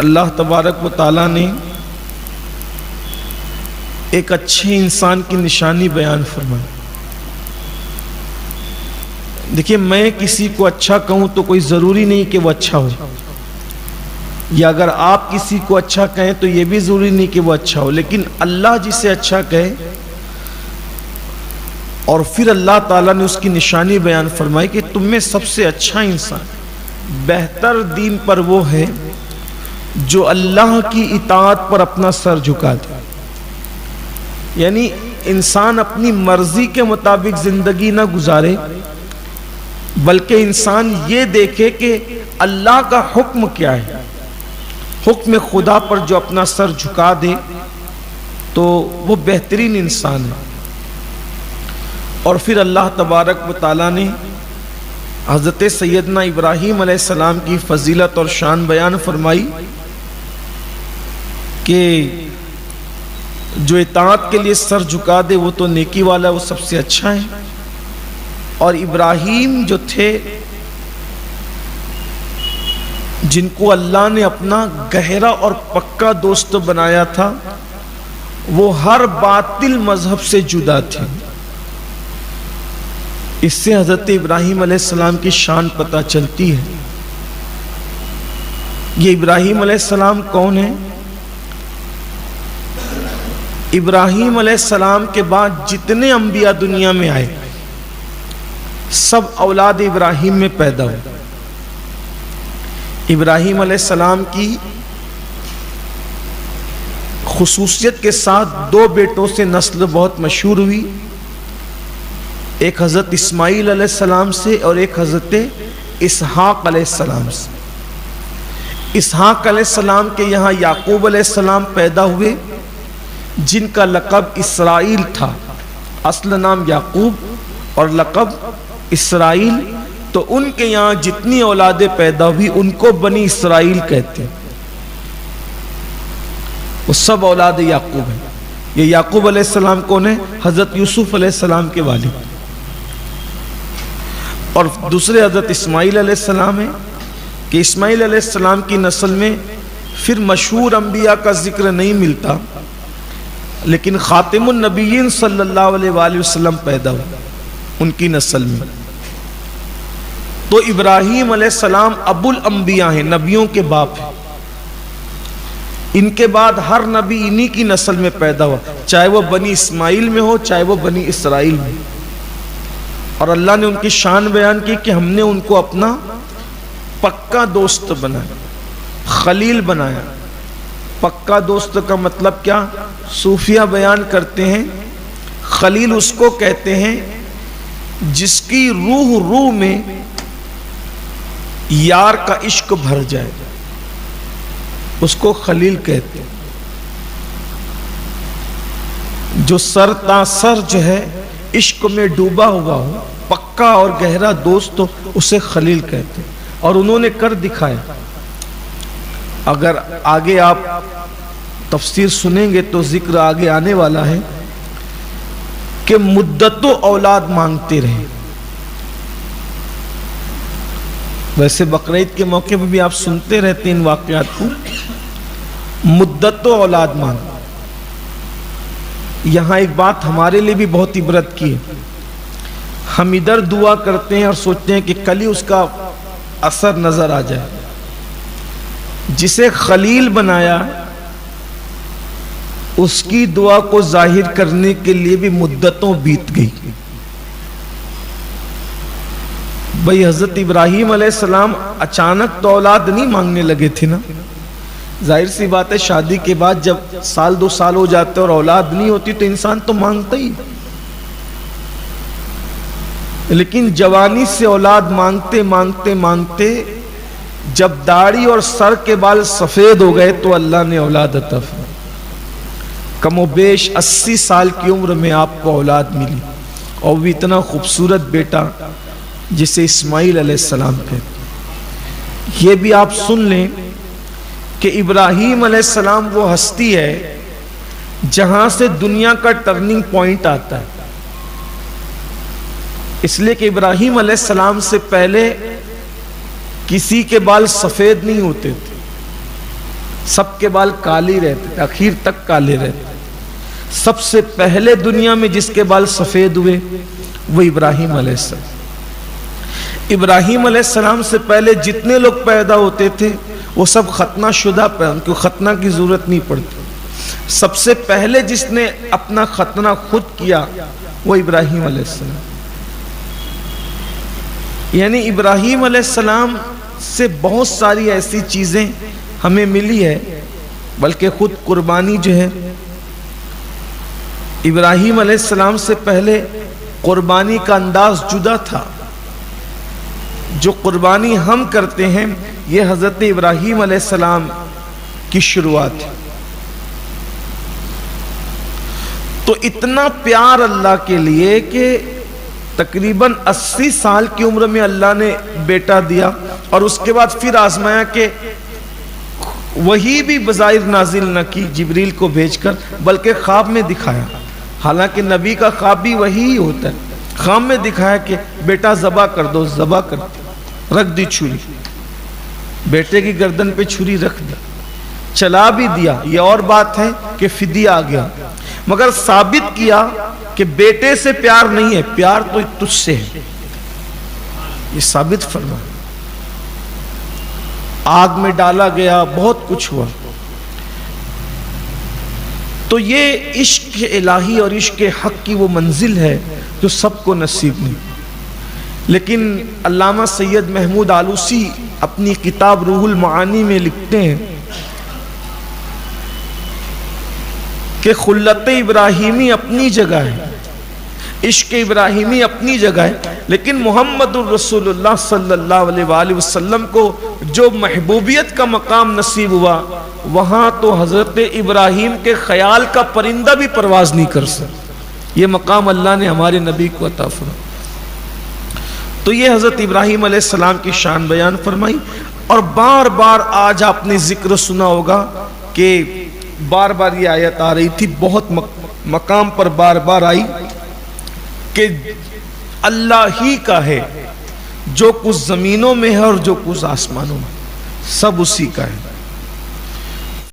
اللہ تبارک و تعالیٰ نے ایک اچھے انسان کی نشانی بیان فرمائی. دیکھیے، میں کسی کو اچھا کہوں تو کوئی ضروری نہیں کہ وہ اچھا ہو، یا اگر آپ کسی کو اچھا کہیں تو یہ بھی ضروری نہیں کہ وہ اچھا ہو، لیکن اللہ جسے اچھا کہے. اور پھر اللہ تعالیٰ نے اس کی نشانی بیان فرمائی کہ تم میں سب سے اچھا انسان، بہتر دین پر وہ ہے جو اللہ کی اطاعت پر اپنا سر جھکا دے. یعنی انسان اپنی مرضی کے مطابق زندگی نہ گزارے، بلکہ انسان یہ دیکھے کہ اللہ کا حکم کیا ہے. حکم خدا پر جو اپنا سر جھکا دے تو وہ بہترین انسان ہے. اور پھر اللہ تبارک و تعالیٰ نے حضرت سیدنا ابراہیم علیہ السلام کی فضیلت اور شان بیان فرمائی کہ جو اطاعت کے لیے سر جھکا دے وہ تو نیکی والا، وہ سب سے اچھا ہے. اور ابراہیم جو تھے جن کو اللہ نے اپنا گہرا اور پکا دوست بنایا تھا، وہ ہر باطل مذہب سے جدا تھے. اس سے حضرت ابراہیم علیہ السلام کی شان پتہ چلتی ہے. یہ ابراہیم علیہ السلام کون ہیں؟ ابراہیم علیہ السلام کے بعد جتنے انبیاء دنیا میں آئے سب اولاد ابراہیم میں پیدا ہوئے. ابراہیم علیہ السلام کی خصوصیت کے ساتھ دو بیٹوں سے نسل بہت مشہور ہوئی، ایک حضرت اسماعیل علیہ السلام سے اور ایک حضرت اسحاق علیہ السلام سے. اسحاق علیہ السلام کے یہاں یعقوب علیہ السلام پیدا ہوئے جن کا لقب اسرائیل تھا. اصل نام یعقوب اور لقب اسرائیل. تو ان کے یہاں جتنی اولادیں پیدا ہوئی ان کو بنی اسرائیل کہتے ہیں. وہ سب اولاد یعقوب ہیں. یہ یعقوب علیہ السلام کون ہے؟ حضرت یوسف علیہ السلام کے والد. اور دوسرے حضرت اسماعیل علیہ السلام ہیں کہ اسماعیل علیہ السلام کی نسل میں پھر مشہور انبیاء کا ذکر نہیں ملتا، لیکن خاتم النبیین صلی اللہ علیہ وآلہ وسلم پیدا ہوئے ان کی نسل میں. تو ابراہیم علیہ السلام ابو الانبیاء ہیں، نبیوں کے باپ ہیں. ان کے بعد ہر نبی انہی کی نسل میں پیدا ہوا، چاہے وہ بنی اسماعیل میں ہو چاہے وہ بنی اسرائیل میں. اور اللہ نے ان کی شان بیان کی کہ ہم نے ان کو اپنا پکا دوست بنایا، خلیل بنایا. پکا دوست کا مطلب کیا؟ صوفیہ بیان کرتے ہیں خلیل اس کو کہتے ہیں جس کی روح میں یار کا عشق بھر جائے، اس کو خلیل کہتے ہیں. جو سر تا سر جو ہے عشق میں ڈوبا ہوا ہو، پکا اور گہرا دوست ہو، اسے خلیل کہتے ہیں. اور انہوں نے کر دکھایا. اگر آگے آپ تفسیر سنیں گے تو ذکر آگے آنے والا ہے کہ مدتوں اولاد مانگتے رہے. ویسے بقرعید کے موقع پہ بھی آپ سنتے رہتے ہیں ان واقعات کو. مدتوں اولاد مانگ. یہاں ایک بات ہمارے لیے بھی بہت عبرت کی ہے. ہم ادھر دعا کرتے ہیں اور سوچتے ہیں کہ کل ہی اس کا اثر نظر آ جائے. جسے خلیل بنایا اس کی دعا کو ظاہر کرنے کے لیے بھی مدتوں بیت گئی. بھئی حضرت ابراہیم علیہ السلام اچانک تو اولاد نہیں مانگنے لگے تھے نا. ظاہر سی بات ہے شادی کے بعد جب سال 2 سال ہو جاتے اور اولاد نہیں ہوتی تو انسان تو مانگتا ہی. لیکن جوانی سے اولاد مانگتے مانگتے مانگتے جب داڑھی اور سر کے بال سفید ہو گئے تو اللہ نے اولاد عطا فرمائی. کم و بیش 80 سال کی عمر میں آپ کو اولاد ملی، اور وہ اتنا خوبصورت بیٹا جسے اسماعیل علیہ السلام کہتے. یہ بھی آپ سن لیں کہ ابراہیم علیہ السلام وہ ہستی ہے جہاں سے دنیا کا ٹرننگ پوائنٹ آتا ہے. اس لیے کہ ابراہیم علیہ السلام سے پہلے کسی کے بال سفید نہیں ہوتے تھے. سب کے بال کالے رہتے تھے، آخر تک کالے رہتے. سب سے پہلے دنیا میں جس کے بال سفید ہوئے وہ ابراہیم علیہ السلام. ابراہیم علیہ السلام سے پہلے جتنے لوگ پیدا ہوتے تھے وہ سب ختنہ شدہ پیدا، ان کو ختنہ کی ضرورت نہیں پڑتی. سب سے پہلے جس نے اپنا ختنہ خود کیا وہ ابراہیم علیہ السلام. یعنی ابراہیم علیہ السلام سے بہت ساری ایسی چیزیں ہمیں ملی ہے، بلکہ خود قربانی جو ہے، ابراہیم علیہ السلام سے پہلے قربانی کا انداز جدا تھا. جو قربانی ہم کرتے ہیں یہ حضرت ابراہیم علیہ السلام کی شروعات ہے. تو اتنا پیار اللہ کے لیے کہ تقریباً 80 سال کی عمر میں اللہ نے بیٹا دیا، اور اس کے بعد پھر آزمایا کہ وہی بھی بظاہر نازل نہ کی جبریل کو بھیج کر، بلکہ خواب میں دکھایا. حالانکہ نبی کا خواب بھی وہی ہوتا ہے. خواب میں دکھایا کہ بیٹا ذبح کر دو، ذبح کر دو، رکھ دی چھری، بیٹے کی گردن پہ چھری رکھ دی، چلا بھی دیا. یہ اور بات ہے کہ فدیہ آ گیا، مگر ثابت کیا کہ بیٹے سے پیار نہیں ہے، پیار تو تجھ سے ہے. یہ ثابت فرما. آگ میں ڈالا گیا، بہت کچھ ہوا. تو یہ عشق الہی اور عشق حق کی وہ منزل ہے جو سب کو نصیب نہیں. لیکن علامہ سید محمود آلوسی اپنی کتاب روح المعانی میں لکھتے ہیں کہ خلت ابراہیمی اپنی جگہ ہے، عشق ابراہیمی اپنی جگہ ہے، لیکن محمد الرسول اللہ صلی اللہ علیہ وآلہ وسلم کو جو محبوبیت کا مقام نصیب ہوا، وہاں تو حضرت ابراہیم کے خیال کا پرندہ بھی پرواز نہیں کر سکتا. یہ مقام اللہ نے ہمارے نبی کو عطا فرمایا. تو یہ حضرت ابراہیم علیہ السلام کی شان بیان فرمائی. اور بار بار آج آپ نے ذکر سنا ہوگا کہ بار بار یہ آیت آ رہی تھی، بہت مقام پر بار بار آئی کہ اللہ ہی کا ہے جو کچھ زمینوں میں ہے اور جو کچھ آسمانوں میں، سب اسی کا ہے.